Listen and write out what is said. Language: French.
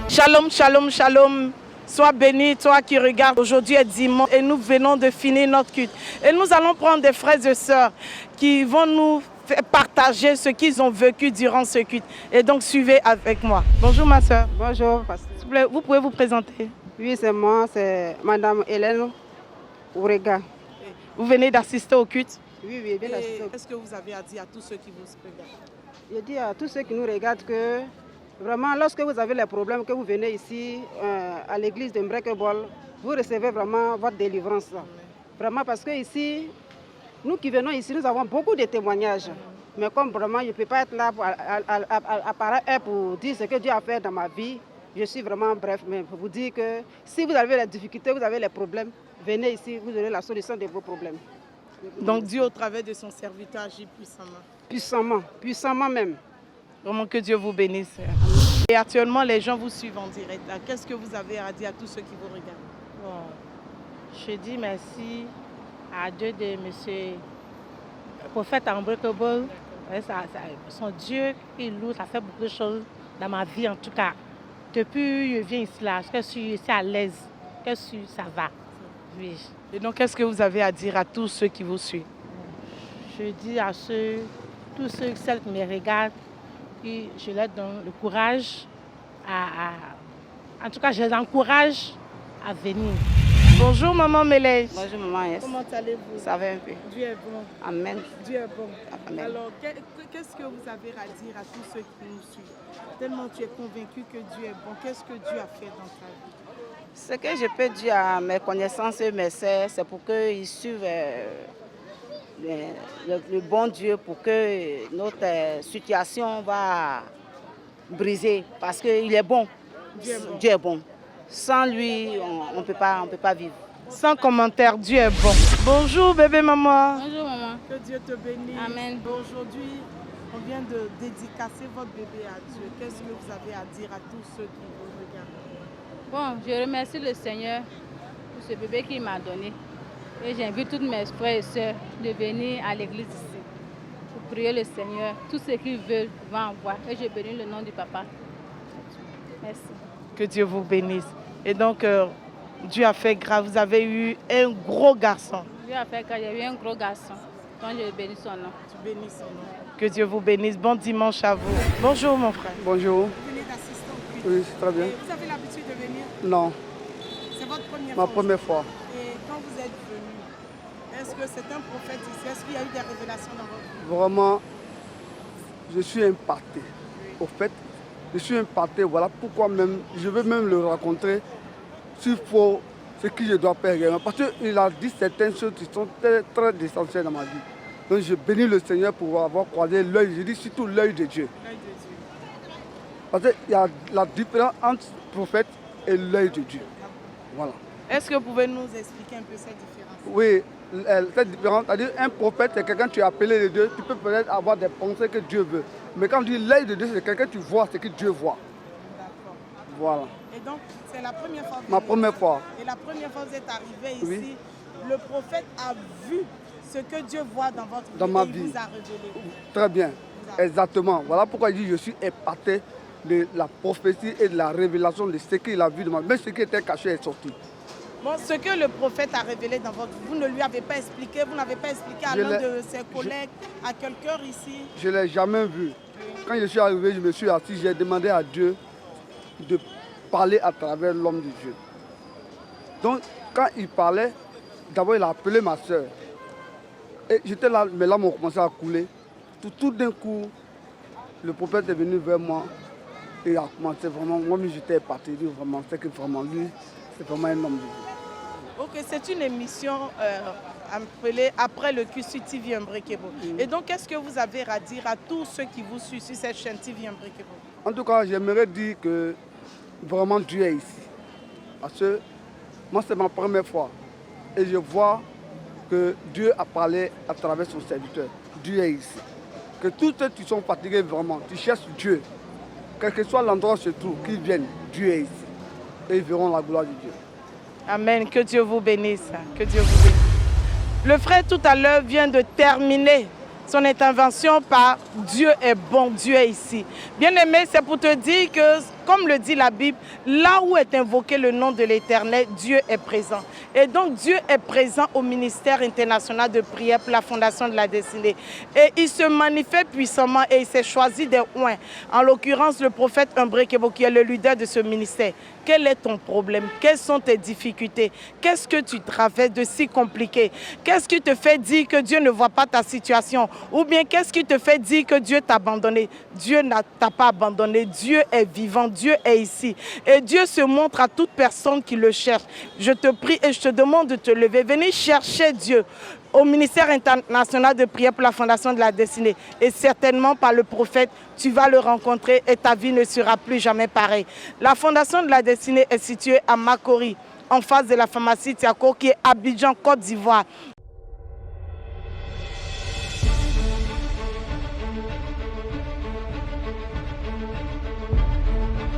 Shalom, shalom, shalom. Sois béni, toi qui regardes. Aujourd'hui est dimanche et nous venons de finir notre culte. Et nous allons prendre des frères et sœurs qui vont nous faire partager ce qu'ils ont vécu durant ce culte. Et donc suivez avec moi. Bonjour ma sœur. Bonjour. S'il vous plaît, vous pouvez vous présenter. Oui, c'est moi, c'est Madame Hélène Ourega. Vous venez d'assister au culte. Oui, oui, bien d'assister. Qu'est-ce que vous avez à dire à tous ceux qui vous regardent? Je dis à tous ceux qui nous regardent que vraiment, lorsque vous avez les problèmes, que vous venez ici à l'église de Mbrekebol, vous recevez vraiment votre délivrance. Vraiment, parce que ici, nous qui venons ici, nous avons beaucoup de témoignages. Mais comme vraiment, je ne peux pas être là pour dire ce que Dieu a fait dans ma vie, je suis vraiment bref, mais pour vous dire que si vous avez les difficultés, vous avez les problèmes, venez ici, vous aurez la solution de vos problèmes. Donc Dieu, au travers de son serviteur, agit puissamment. Puissamment, puissamment même. Vraiment que Dieu vous bénisse. Et actuellement, les gens vous suivent en direct. Qu'est-ce que vous avez à dire à tous ceux qui vous regardent? Bon, je dis merci à Dieu de M. Prophète Unbreakable. Son Dieu, il loue, ça fait beaucoup de choses dans ma vie en tout cas. Depuis que je viens ici, là, je suis ici à l'aise, ça va. Oui. Et donc, qu'est-ce que vous avez à dire à tous ceux qui vous suivent? Je dis à tous ceux qui me regardent, et je leur donne le courage, en tout cas, je les encourage à venir. Bonjour maman Mélège. Bonjour maman Yes. Comment allez-vous? Ça va un peu. Dieu est bon. Amen. Dieu est bon. Amen. Alors, qu'est-ce que vous avez à dire à tous ceux qui nous suivent? Tellement tu es convaincu que Dieu est bon. Qu'est-ce que Dieu a fait dans ta vie? Ce que je peux dire à mes connaissances et mes sœurs, c'est pour qu'ils suivent le bon Dieu, pour que notre situation va briser. Parce qu'il est bon. Dieu est bon. Sans lui, on ne peut pas vivre. Sans commentaire, Dieu est bon. Bonjour bébé maman. Bonjour maman. Que Dieu te bénisse. Amen. Aujourd'hui, on vient de dédicacer votre bébé à Dieu. Qu'est-ce que vous avez à dire à tous ceux qui vous regardent? Bon, je remercie le Seigneur pour ce bébé qu'il m'a donné. Et j'invite tous mes frères et sœurs de venir à l'église ici pour prier le Seigneur. Tout ce qu'ils veulent vont avoir. Et je bénis le nom du Papa. Merci. Que Dieu vous bénisse. Et donc, Dieu a fait grâce. Vous avez eu un gros garçon. Dieu a fait grâce. J'ai eu un gros garçon. Donc je bénis son nom. Tu bénis son nom. Que Dieu vous bénisse. Bon dimanche à vous. Bonjour mon frère. Bonjour. Vous venez d'assister au culte. Oui, c'est très bien. Et vous avez l'habitude de venir? Non, C'est votre première ma fois? première fois. Et quand vous êtes venu, est-ce que c'est un prophète ici? Est-ce qu'il y a eu des révélations dans votre vie? Vraiment, je suis impacté. Au fait, je suis impacté. Voilà pourquoi même, je veux même le rencontrer s'il faut ce que je dois faire également. Parce qu'il a dit certaines choses qui sont très, très essentielles dans ma vie. Donc je bénis le Seigneur pour avoir croisé l'œil, je dis surtout l'œil de Dieu. L'œil de Dieu. Parce qu'il y a la différence entre prophète et l'œil de Dieu. Voilà. Est-ce que vous pouvez nous expliquer un peu cette différence? Oui, cette différence, c'est-à-dire un prophète, c'est quelqu'un que tu es appelé de Dieu, tu peux peut-être avoir des pensées que Dieu veut. Mais quand on dit l'œil de Dieu, c'est quelqu'un que tu vois, c'est que Dieu voit. D'accord. Voilà. Et donc, c'est la première fois que Ma vous première venez. fois. Et la première fois que vous êtes arrivé ici, Oui. le prophète a vu ce que Dieu voit dans votre vie. Dans ma et il vie. vous a révélé. Très bien. Exactement. Voilà pourquoi je dis je suis épaté de la prophétie et de la révélation de ce qu'il a vu de ma vie. Même ce qui était caché est sorti. Bon, ce que le prophète a révélé dans votre vie, vous ne lui avez pas expliqué, vous n'avez pas expliqué à Je l'un l'ai- de ses collègues, à quelqu'un ici. Je ne l'ai jamais vu. Quand je suis arrivé, je me suis assis, j'ai demandé à Dieu de parler à travers l'homme de Dieu. Donc, quand il parlait, d'abord il a appelé ma soeur. Et j'étais là, mes larmes ont commencé à couler. Tout d'un coup, le prophète est venu vers moi et il a commencé vraiment, moi-même j'étais épaté, vraiment, c'est que vraiment lui, c'est vraiment un homme de Dieu. Ok, c'est une émission appelée Après le culte sur TV Unbreakable. Et donc, qu'est-ce que vous avez à dire à tous ceux qui vous suivent sur cette chaîne TV Unbreakable? En tout cas, j'aimerais dire que vraiment Dieu est ici. Parce que moi, c'est ma première fois. Et je vois que Dieu a parlé à travers son serviteur. Dieu est ici. Que tous ceux qui sont fatigués vraiment, qui cherchent Dieu, quel que soit l'endroit où se trouvent, qu'ils viennent, Dieu est ici. Et ils verront la gloire de Dieu. Amen. Que Dieu vous bénisse. Que Dieu vous bénisse. Le frère tout à l'heure vient de terminer son intervention par Dieu est bon, Dieu est ici. Bien aimé, c'est pour te dire que comme le dit la Bible, là où est invoqué le nom de l'Éternel, Dieu est présent. Et donc Dieu est présent au ministère international de prière pour la Fondation de la Destinée. Et il se manifeste puissamment et il s'est choisi des oints. En l'occurrence, le prophète Humbré Kebo, qui est le leader de ce ministère. Quel est ton problème? Quelles sont tes difficultés? Qu'est-ce que tu traverses de si compliqué? Qu'est-ce qui te fait dire que Dieu ne voit pas ta situation? Ou bien qu'est-ce qui te fait dire que Dieu t'a abandonné? Dieu ne t'a pas abandonné. Dieu est vivant. Dieu est ici. Et Dieu se montre à toute personne qui le cherche. Je te prie et je te demande de te lever. Venez chercher Dieu au ministère international de prière pour la Fondation de la Destinée. Et certainement par le prophète, tu vas le rencontrer et ta vie ne sera plus jamais pareille. La Fondation de la Destinée est située à Makori, en face de la pharmacie Tiako, qui est à Abidjan, Côte d'Ivoire.